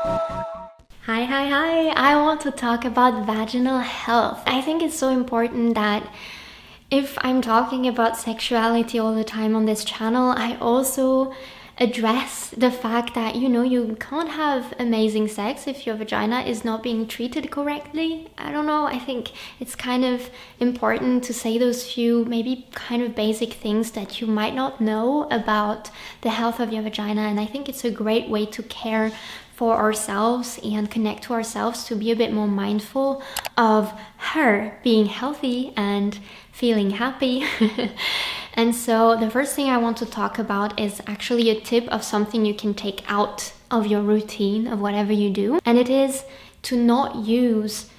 Hi, I want to talk about vaginal health. I think it's so important that if I'm talking about sexuality all the time on this channel, I also address the fact that, you can't have amazing sex if your vagina is not being treated correctly. I don't know, I think it's kind of important to say those few maybe kind of basic things that you might not know about the health of your vagina, and I think it's a great way to care for ourselves and connect to ourselves, to be a bit more mindful of her being healthy and feeling happy. And so the first thing I want to talk about is actually a tip of something you can take out of your routine of whatever you do, and it is to not use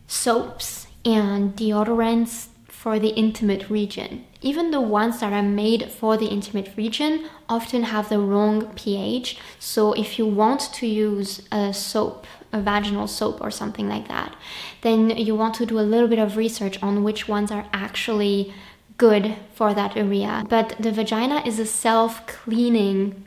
soaps and deodorants for the intimate region. Even the ones that are made for the intimate region often have the wrong pH. So if you want to use a soap, a vaginal soap or something like that, then you want to do a little bit of research on which ones are actually good for that area. But the vagina is a self-cleaning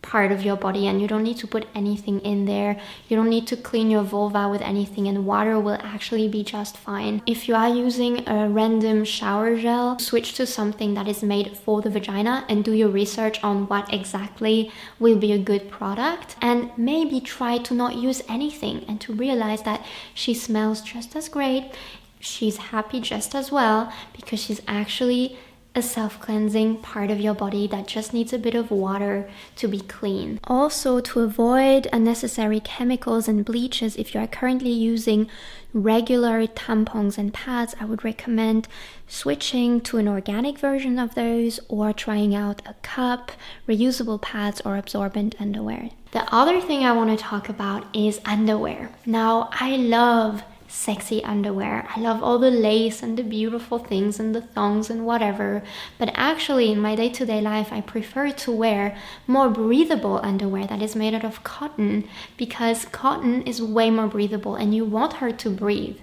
part of your body, and you don't need to put anything in there. You don't need to clean your vulva with anything, and water will actually be just fine. If you are using a random shower gel, switch to something that is made for the vagina and do your research on what exactly will be a good product, and maybe try to not use anything and to realize that she smells just as great, she's happy just as well, because she's actually a self-cleansing part of your body that just needs a bit of water to be clean. Also, to avoid unnecessary chemicals and bleaches, if you are currently using regular tampons and pads, I would recommend switching to an organic version of those, or trying out a cup, reusable pads, or absorbent underwear. The other thing I want to talk about is underwear. Now, I love sexy underwear. I love all the lace and the beautiful things and the thongs and whatever, but actually in my day-to-day life I prefer to wear more breathable underwear that is made out of cotton, because cotton is way more breathable and you want her to breathe.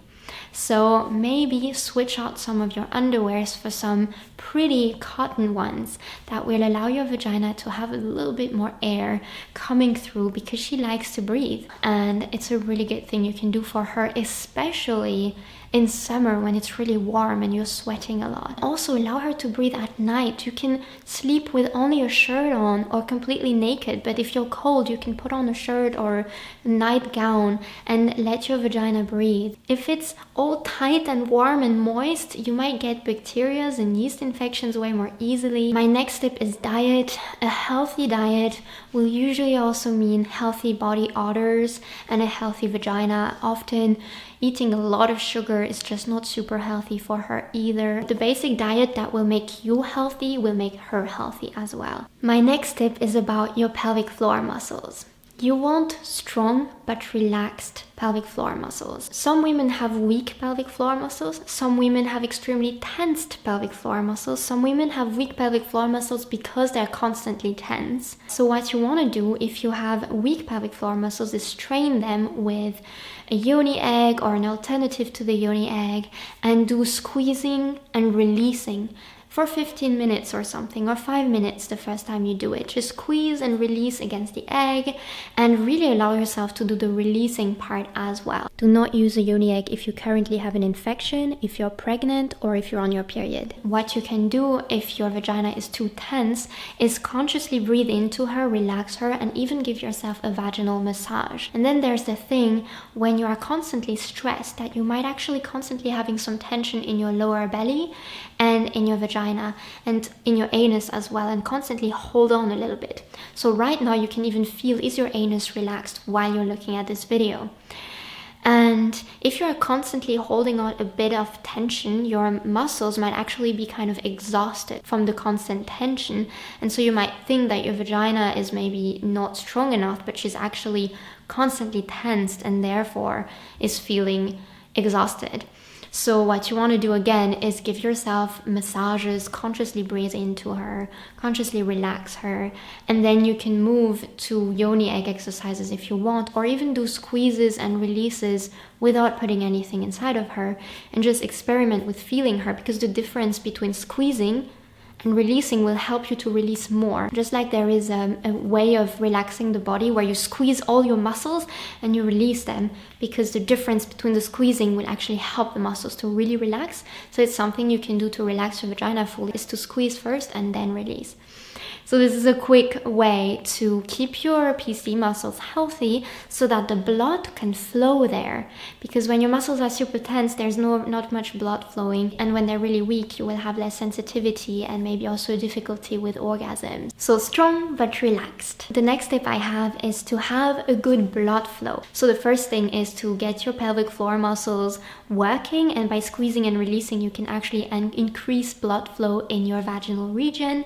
So maybe switch out some of your underwears for some pretty cotton ones that will allow your vagina to have a little bit more air coming through, because she likes to breathe. And it's a really good thing you can do for her, especially in summer when it's really warm and you're sweating a lot. Also allow her to breathe at night. You can sleep with only a shirt on or completely naked, but if you're cold you can put on a shirt or a nightgown and let your vagina breathe. If it's all tight and warm and moist, you might get bacteria and yeast infections way more easily. My next tip is diet. A healthy diet will usually also mean healthy body odors and a healthy vagina. Often eating a lot of sugar is just not super healthy for her either. The basic diet that will make you healthy will make her healthy as well. My next tip is about your pelvic floor muscles. You want strong but relaxed pelvic floor muscles. Some women have weak pelvic floor muscles. Some women have extremely tensed pelvic floor muscles. Some women have weak pelvic floor muscles because they're constantly tense. So what you want to do if you have weak pelvic floor muscles is train them with a yoni egg or an alternative to the yoni egg, and do squeezing and releasing for 15 minutes or something, or 5 minutes the first time you do it. Just squeeze and release against the egg and really allow yourself to do the releasing part as well. Do not use a yoni egg if you currently have an infection, if you're pregnant, or if you're on your period. What you can do if your vagina is too tense is consciously breathe into her, relax her, and even give yourself a vaginal massage. And then there's the thing when you are constantly stressed, that you might actually constantly having some tension in your lower belly and in your vagina and in your anus as well, and constantly hold on a little bit. So right now you can even feel, is your anus relaxed while you're looking at this video? And if you're constantly holding on a bit of tension, your muscles might actually be kind of exhausted from the constant tension, and so you might think that your vagina is maybe not strong enough, but she's actually constantly tensed and therefore is feeling exhausted. So what you want to do again is give yourself massages, consciously breathe into her, consciously relax her, and then you can move to yoni egg exercises if you want, or even do squeezes and releases without putting anything inside of her, and just experiment with feeling her, because the difference between squeezing And releasing will help you to release more. Just like there is a way of relaxing the body where you squeeze all your muscles and you release them, because the difference between the squeezing will actually help the muscles to really relax. So it's something you can do to relax your vagina fully, is to squeeze first and then release. So this is a quick way to keep your PC muscles healthy so that the blood can flow there. Because when your muscles are super tense, there's not much blood flowing. And when they're really weak, you will have less sensitivity and maybe also difficulty with orgasms. So strong but relaxed. The next tip I have is to have a good blood flow. So the first thing is to get your pelvic floor muscles working, and by squeezing and releasing, you can actually increase blood flow in your vaginal region.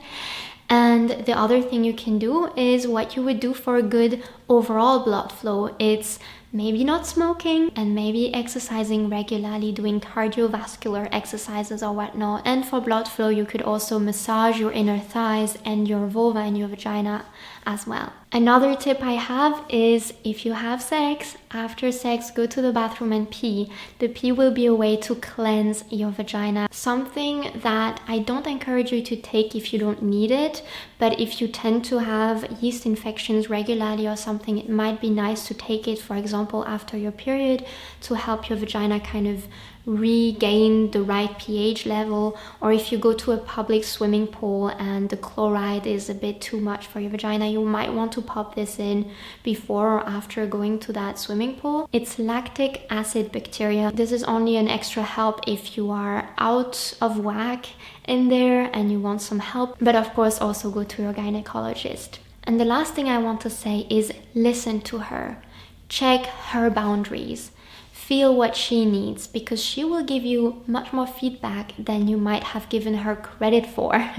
And the other thing you can do is what you would do for a good overall blood flow. It's maybe not smoking and maybe exercising regularly, doing cardiovascular exercises or whatnot. And for blood flow, you could also massage your inner thighs and your vulva and your vagina as well. Another tip I have is, if you have sex, after sex, go to the bathroom and pee. The pee will be a way to cleanse your vagina. Something that I don't encourage you to take if you don't need it, but if you tend to have yeast infections regularly or something, it might be nice to take it, for example, after your period, to help your vagina kind of regain the right pH level. Or if you go to a public swimming pool and the chloride is a bit too much for your vagina, you might want to pop this in before or after going to that swimming pool. It's lactic acid bacteria. This is only an extra help if you are out of whack in there and you want some help, but of course also go to your gynecologist. And the last thing I want to say is listen to her. Check her boundaries. Feel what she needs, because she will give you much more feedback than you might have given her credit for.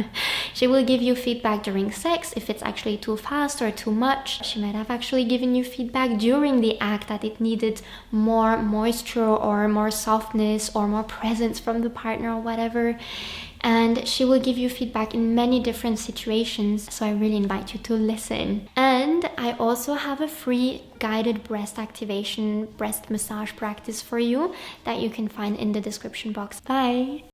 She will give you feedback during sex if it's actually too fast or too much. She might have actually given you feedback during the act that it needed more moisture or more softness or more presence from the partner or whatever. And she will give you feedback in many different situations, so I really invite you to listen. And I also have a free guided breast activation, breast massage practice for you that you can find in the description box. Bye!